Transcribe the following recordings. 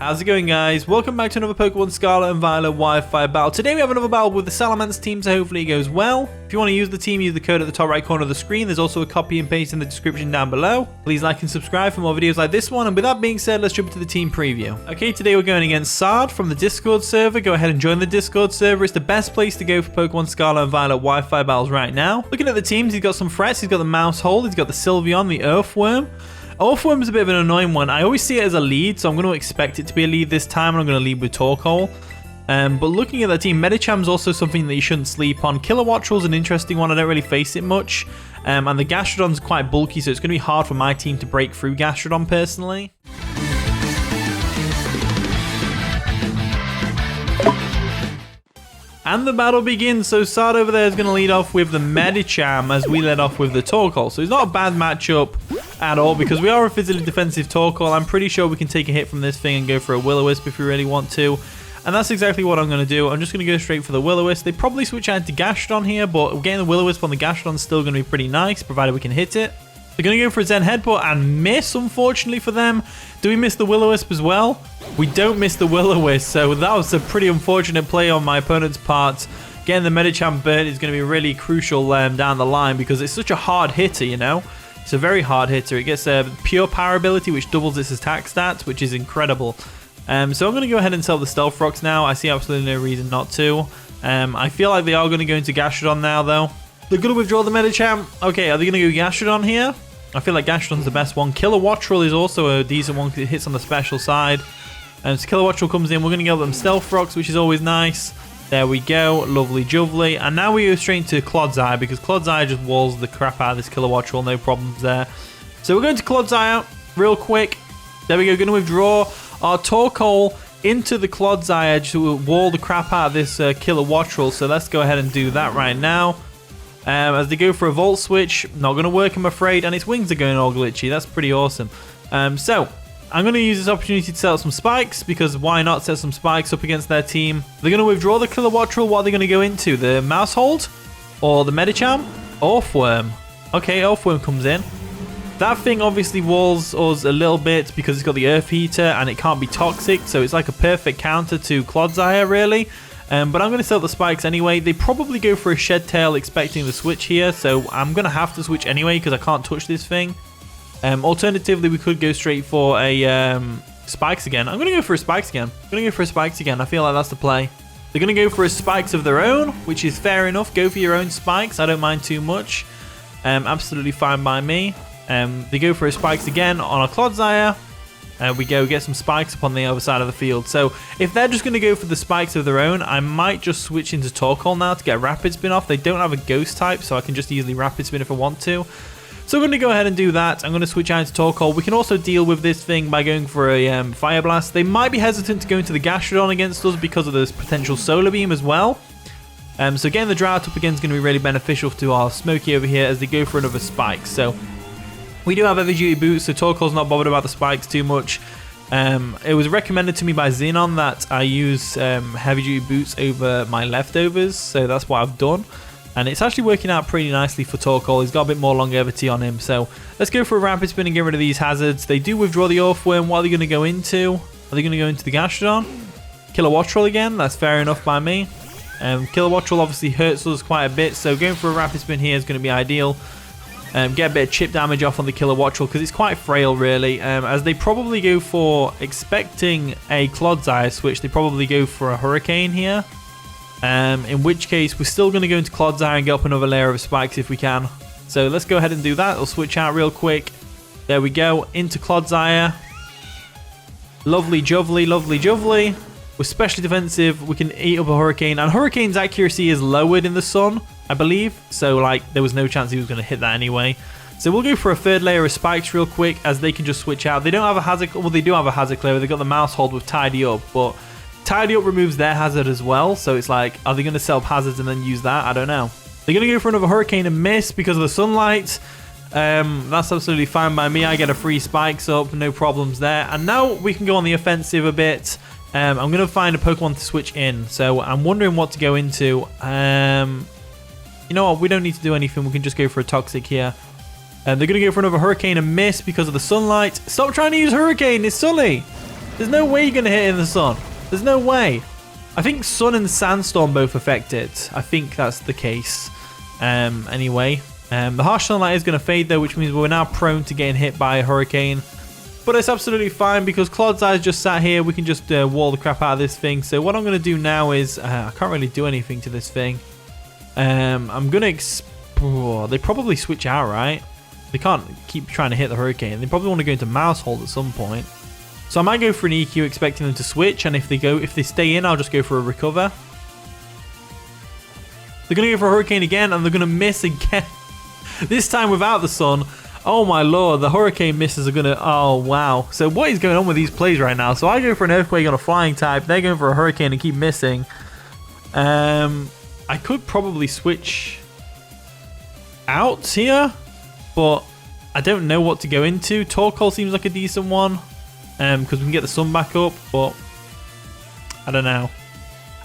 How's it going, guys? Welcome back to another Pokemon Scarlet and Violet Wi-Fi battle. Today we have another battle with the Salamence team, so hopefully it goes well. If you want to use the team, use the code at the top right corner of the screen. There's also a copy and paste in the description down below. Please like and subscribe for more videos like this one. And with that being said, let's jump into the team preview. Okay, today we're going against Sard from the Discord server. Go ahead and join the Discord server. It's the best place to go for Pokemon Scarlet and Violet Wi-Fi battles right now. Looking at the teams, he's got some threats. He's got the Mousehold, he's got the Sylveon, the Earthworm. Earthworm is a bit of an annoying one. I always see it as a lead, so I'm going to expect it to be a lead this time, and I'm going to lead with Torkoal. But looking at that team, Medicham's also something that you shouldn't sleep on. Kilowattrel's an interesting one. I don't really face it much. And the Gastrodon's quite bulky, so it's going to be hard for my team to break through Gastrodon personally. And the battle begins. So Sard over there is going to lead off with the Medicham as we led off with the Torkoal. So it's not a bad matchup at all because we are a physically defensive Torkoal. I'm pretty sure we can take a hit from this thing and go for a Will-O-Wisp if we really want to. And that's exactly what I'm going to do. I'm just going to go straight for the Will-O-Wisp. They probably switch out to Gastrodon here, but getting the Will-O-Wisp on the Gastrodon is still going to be pretty nice, provided we can hit it. They're going to go for a Zen Headbutt and miss, unfortunately for them. Do we miss the Will-O-Wisp as well? We don't miss the Will-O-Wisp, so that was a pretty unfortunate play on my opponent's part. Getting the Medicham burnt is going to be really crucial down the line because it's such a hard hitter, you know? It's a very hard hitter. It gets a pure power ability, which doubles its attack stats, which is incredible. So I'm going to go ahead and sell the Stealth Rocks now. I see absolutely no reason not to. I feel like they are going to go into Gastrodon now, though. They're going to withdraw the Medicham. Okay, are they going to go Gastrodon here? I feel like Gastrodon's the best one. Kilowattrel is also a decent one because it hits on the special side. So Kilowattrel comes in. We're going to give them Stealth Rocks, which is always nice. There we go. Lovely jubbly. And now we go straight into Clodsire because Clodsire just walls the crap out of this Kilowattrel. No problems there. So we're going to Clodsire real quick. There we go. Going to withdraw our Torkoal into the Clodsire to wall the crap out of this Kilowattrel. So let's go ahead and do that right now. As they go for a Volt Switch. Not going to work, I'm afraid. And its wings are going all glitchy. That's pretty awesome. So I'm going to use this opportunity to set up some spikes because why not set some spikes up against their team? They're going to withdraw the Kilowattrel. What are they going to go into? The Mousehold or the Medicham? Earthworm. Okay, Earthworm comes in. That thing obviously walls us a little bit because it's got the Earth Heater and it can't be toxic. So it's like a perfect counter to Clodsire, really. But I'm going to set up the spikes anyway. They probably go for a Shed Tail expecting the switch here. So I'm going to have to switch anyway because I can't touch this thing. Alternatively, we could go straight for a Spikes again. I'm going to go for a Spikes again. I feel like that's the play. They're going to go for a Spikes of their own, which is fair enough. Go for your own Spikes. I don't mind too much. Absolutely fine by me. They go for a Spikes again on a Clodsire. We go get some Spikes up on the other side of the field. So if they're just going to go for the Spikes of their own, I might just switch into Torkoal now to get Rapid Spin off. They don't have a Ghost type, so I can just easily Rapid Spin if I want to. So I'm going to go ahead and do that. I'm going to switch out to Torkoal. We can also deal with this thing by going for a Fire Blast. They might be hesitant to go into the Gastrodon against us because of this potential Solar Beam as well. So getting the Drought up again is going to be really beneficial to our Smokey over here as they go for another Spike. So we do have Heavy Duty Boots, so Torkoal's not bothered about the Spikes too much. It was recommended to me by Xenon that I use Heavy Duty Boots over my leftovers, so that's what I've done. And it's actually working out pretty nicely for Torkoal. He's got a bit more longevity on him. So let's go for a Rapid Spin and get rid of these hazards. They do withdraw the Earthworm. What are they going to go into? Are they going to go into the Gastrodon? Kilowattrel again. That's fair enough by me. Kilowattrel obviously hurts us quite a bit. So going for a Rapid Spin here is going to be ideal. Get a bit of chip damage off on the Kilowattrel because it's quite frail really. As they probably go for expecting a Clodsire switch. They probably go for a Hurricane here. In which case, we're still going to go into Clodsire and get up another layer of spikes if we can. So let's go ahead and do that. We'll switch out real quick. There we go. Into Clodsire. Lovely jubbly, lovely jubbly. We're specially defensive. We can eat up a Hurricane. And Hurricane's accuracy is lowered in the sun, I believe. So, like, there was no chance he was going to hit that anyway. So we'll go for a third layer of spikes real quick as they can just switch out. They don't have a hazard. Well, they do have a hazard clearer. They've got the Mousehold with Tidy Up, but Tidy Up removes their hazard as well, so it's like, are they going to sell hazards and then use that? I don't know. They're going to go for another Hurricane and miss because of the sunlight. That's absolutely fine by me. I get a free Spikes up, no problems there. And now we can go on the offensive a bit. I'm going to find a Pokemon to switch in, so I'm wondering what to go into. You know what? We don't need to do anything. We can just go for a Toxic here. They're going to go for another Hurricane and miss because of the sunlight. Stop trying to use Hurricane. It's sunny. There's no way you're going to hit it in the sun. There's no way. I think sun and sandstorm both affect it. I think that's the case. Anyway, the harsh sunlight is going to fade though, which means we're now prone to getting hit by a hurricane. But it's absolutely fine because Clodsire just sat here. We can just wall the crap out of this thing. So what I'm going to do now is... I can't really do anything to this thing. I'm going to explore. They probably switch out, right? They can't keep trying to hit the hurricane. They probably want to go into mouse hold at some point. So I might go for an EQ expecting them to switch. And if they stay in, I'll just go for a recover. They're going to go for a hurricane again and they're going to miss again. This time without the sun. Oh my lord, the hurricane misses are gonna... Oh wow. So what is going on with these plays right now? So I go for an earthquake on a flying type. They're going for a hurricane and keep missing. I could probably switch out here, but I don't know what to go into. Torkoal seems like a decent one, because we can get the sun back up, but I don't know.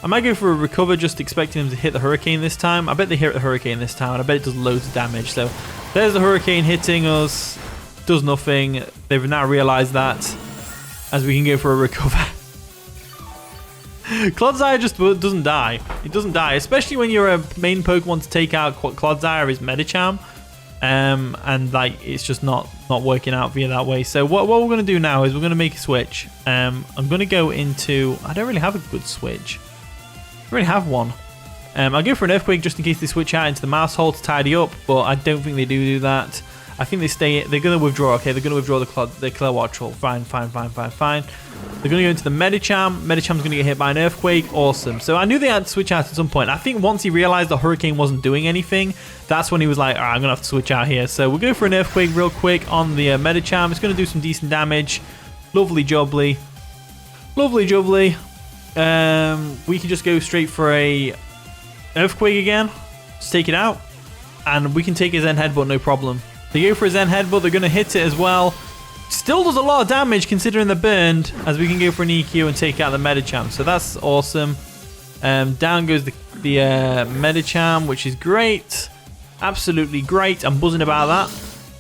I might go for a recover, just expecting them to hit the hurricane this time. I bet they hit the hurricane this time, and I bet it does loads of damage. So there's the hurricane hitting us. Does nothing. They've now realized that, as we can go for a recover. Clodsire just doesn't die. It doesn't die, especially when you're a main Pokemon to take out Clodsire is MEDICHAM. And like it's just not working out for you that way. So what we're going to do now is we're going to make a switch. I'm going to go into... I don't really have a good switch. I don't really have one. I'll go for an earthquake just in case they switch out into the mouse hole to tidy up, but I don't think they do that. I think they stay... They're going to withdraw. Okay, they're going to withdraw the Clodsire. Fine. They're going to go into the Medicham. Medicham's going to get hit by an earthquake. Awesome. So I knew they had to switch out at some point. I think once he realized the hurricane wasn't doing anything, that's when he was like, all right, I'm going to have to switch out here. So we'll go for an earthquake real quick on the Medicham. It's going to do some decent damage. Lovely jubbly. Lovely jubbly. We can just go straight for a earthquake again. Just take it out. And we can take his Zen Headbutt, no problem. They go for a Zen Headbutt. They're going to hit it as well. Still does a lot of damage considering they're burned, as we can go for an EQ and take out the Medicham. So that's awesome. Down goes the Medicham, which is great. Absolutely great. I'm buzzing about that.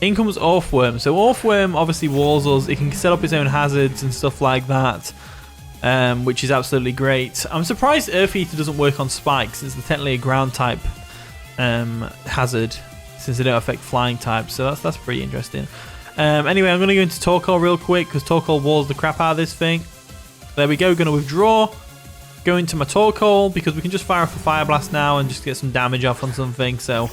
In comes Orthworm. So Orthworm obviously walls us. It can set up its own hazards and stuff like that, which is absolutely great. I'm surprised Earth Eater doesn't work on spikes, since they're technically a ground type hazard, since they don't affect flying types. So that's pretty interesting. Anyway, I'm going to go into Torkoal real quick, because Torkoal walls the crap out of this thing. There we go. Going to withdraw. Go into my Torkoal, because we can just fire off a Fire Blast now and just get some damage off on something. So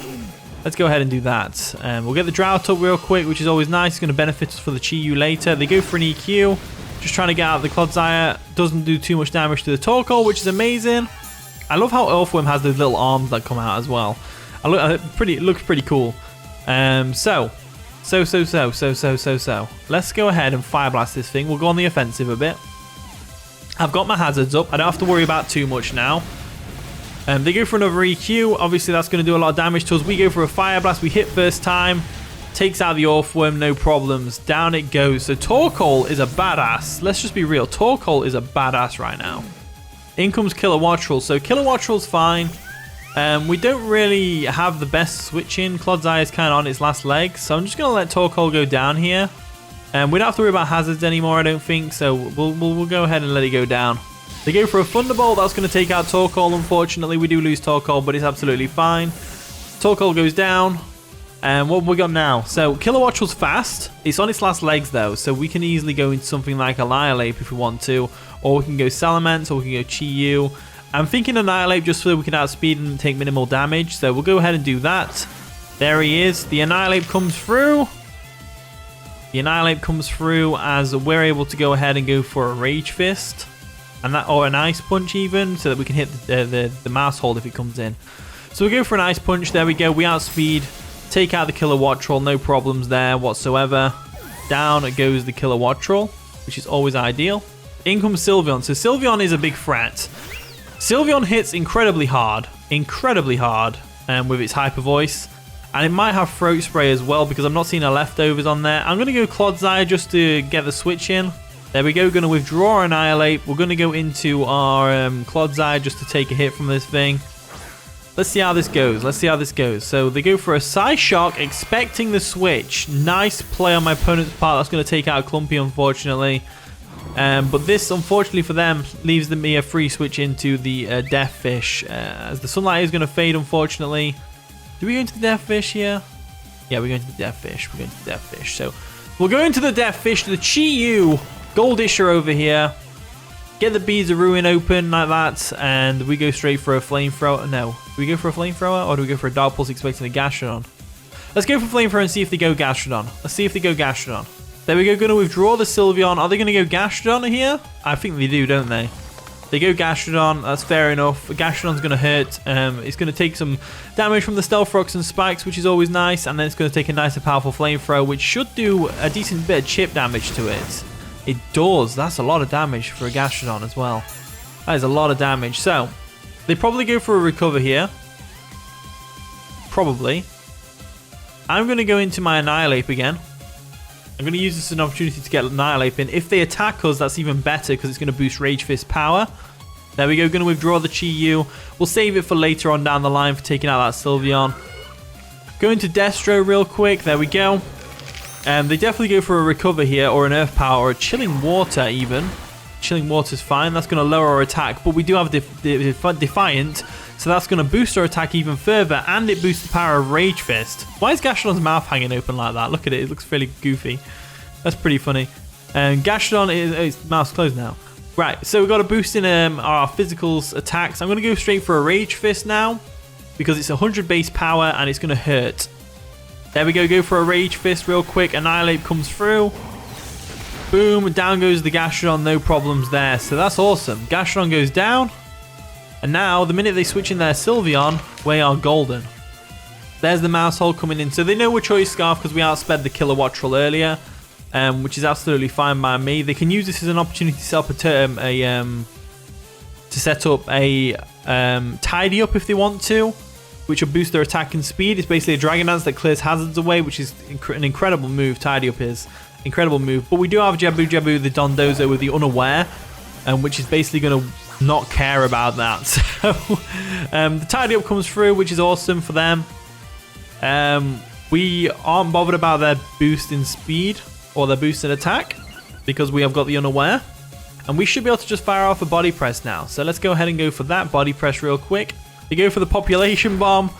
let's go ahead and do that. We'll get the Drought up real quick, which is always nice. It's going to benefit us for the Chi-Yu later. They go for an EQ. Just trying to get out the Clodsire. Doesn't do too much damage to the Torkoal, which is amazing. I love how Earthworm has those little arms that come out as well. It looks pretty cool. So. Let's go ahead and Fire Blast this thing. We'll go on the offensive a bit. I've got my hazards up. I don't have to worry about too much now. They go for another EQ. Obviously, that's going to do a lot of damage to us. We go for a Fire Blast. We hit first time. Takes out the Orthworm, no problems. Down it goes. So Torkoal is a badass. Let's just be real. Torkoal is a badass right now. In comes Kilowattrel. So Kilowattrel's fine. We don't really have the best switching. Clodsire is kind of on its last leg, so I'm just going to let Torkoal go down here. We don't have to worry about hazards anymore, I don't think, so we'll go ahead and let it go down. They go for a Thunderbolt. That's going to take out Torkoal. Unfortunately, we do lose Torkoal, but it's absolutely fine. Torkoal goes down. And what have we got now? So Kilowattrel's fast. It's on its last legs, though, so we can easily go into something like Annihilape if we want to, or we can go Salamence, or we can go Chi-Yu. I'm thinking Annihilape just so we can outspeed and take minimal damage. So we'll go ahead and do that. There he is. The Annihilape comes through. The Annihilape comes through as we're able to go ahead and go for a Rage Fist. Or an Ice Punch even, so that we can hit the mouse hold if it comes in. So we go for an Ice Punch. There we go. We outspeed. Take out the Kilowattrel. No problems there whatsoever. Down goes the Kilowattrel, which is always ideal. In comes Sylveon. So Sylveon is a big threat. Sylveon hits incredibly hard with its Hyper Voice, and it might have Throat Spray as well, because I'm not seeing a leftovers on there. I'm going to go Clodsire just to get the switch in. There we go, going to withdraw Annihilape. We're going to go into our Clodsire just to take a hit from this thing. Let's see how this goes. So they go for a Psyshock, expecting the switch. Nice play on my opponent's part. That's going to take out Plumpy, unfortunately. But this, unfortunately for them, leaves me a free switch into the Death Fish. As the sunlight is going to fade, unfortunately. Do we go into the Death Fish here? Yeah, we're going to the Death Fish. We're going to the Death Fish. So we'll go into the Death Fish, the Chi-Yu Goldisha over here. Get the Beads of Ruin open like that, and we go straight for a Flamethrower. No, do we go for a Flamethrower, or do we go for a Dark Pulse expecting a Gastrodon? Let's go for Flamethrower and see if they go Gastrodon. Let's see if they go Gastrodon. There we go, going to withdraw the Sylveon. Are they going to go Gastrodon here? I think they do, don't they? They go Gastrodon, that's fair enough. Gastrodon's going to hurt. It's going to take some damage from the Stealth Rocks and Spikes, which is always nice, and then it's going to take a nice and powerful Flamethrower, which should do a decent bit of chip damage to it. It does. That's a lot of damage for a Gastrodon as well. That is a lot of damage. So, they probably go for a Recover here. Probably. I'm going to go into my Annihilape again. I'm going to use this as an opportunity to get Annihilape in. If they attack us, that's even better because it's going to boost Rage Fist power. There we go. Going to withdraw the Chi-Yu. We'll save it for later on down the line for taking out that Sylveon. Going to Destro real quick. There we go. They definitely go for a Recover here, or an Earth Power, or a Chilling Water even. Chilling Water's fine. That's going to lower our attack, but we do have Defiant, so that's going to boost our attack even further, and it boosts the power of Rage Fist. Why is Gastrodon's mouth hanging open like that? Look at it. It looks really goofy. That's pretty funny. Gastrodon his mouth's closed now. Right, so we've got a boost in our physicals attacks. I'm going to go straight for a Rage Fist now, because it's 100 base power, and it's going to hurt. There we go, go for a Rage Fist real quick. Annihilate comes through. Boom, down goes the Gastrodon, no problems there. So that's awesome. Gastrodon goes down. And now, the minute they switch in their Sylveon, we are golden. There's the Mouse Hole coming in. So they know we're Choice Scarf because we outsped the Kilowattrel earlier. Which is absolutely fine by me. They can use this as an opportunity to set up a Tidy Up if they want to, which will boost their attack and speed. It's basically a Dragon Dance that clears hazards away, which is an incredible move. Tidy Up is incredible move. But we do have Jabu, the Dondozo with the Unaware, which is basically going to not care about that. So the Tidy Up comes through, which is awesome for them. We aren't bothered about their boost in speed or their boost in attack because we have got the Unaware. And we should be able to just fire off a Body Press now. So let's go ahead and go for that Body Press real quick. They go for the Population Bomb.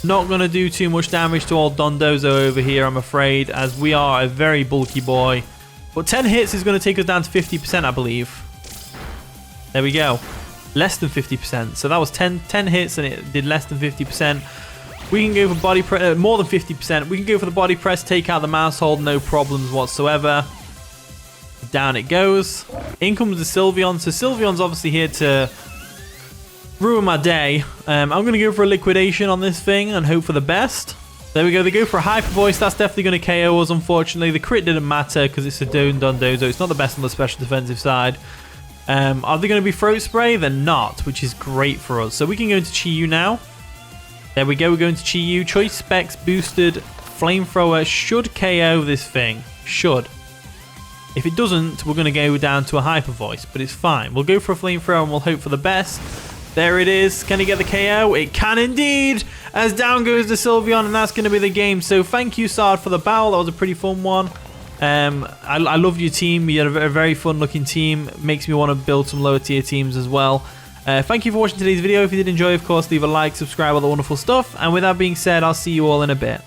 Not going to do too much damage to old Dondozo over here, I'm afraid, as we are a very bulky boy. But 10 hits is going to take us down to 50%, I believe. There we go. Less than 50%. So that was 10 hits and it did less than 50%. We can go for Body Press, more than 50%. We can go for the Body Press, take out the Mouse Hold, no problems whatsoever. Down it goes. In comes the Sylveon. So Sylveon's obviously here to ruin my day. I'm going to go for a Liquidation on this thing and hope for the best. There we go. They go for a Hyper Voice. That's definitely going to KO us, unfortunately. The crit didn't matter because it's a Dondozo. It's not the best on the special defensive side. Are they going to be Throat Spray? They're not, which is great for us. So we can go into Chi-Yu now. There we go. We're going to Chi-Yu. Choice Specs boosted Flamethrower should KO this thing. Should. If it doesn't, we're going to go down to a Hyper Voice, but it's fine. We'll go for a Flamethrower and we'll hope for the best. There it is. Can he get the KO? It can indeed. As down goes the Sylveon, and that's going to be the game. So thank you, Sard, for the battle. That was a pretty fun one. I loved your team. You had a very fun looking team. Makes me want to build some lower tier teams as well. Thank you for watching today's video. If you did enjoy, of course, leave a like, subscribe, all the wonderful stuff. And with that being said, I'll see you all in a bit.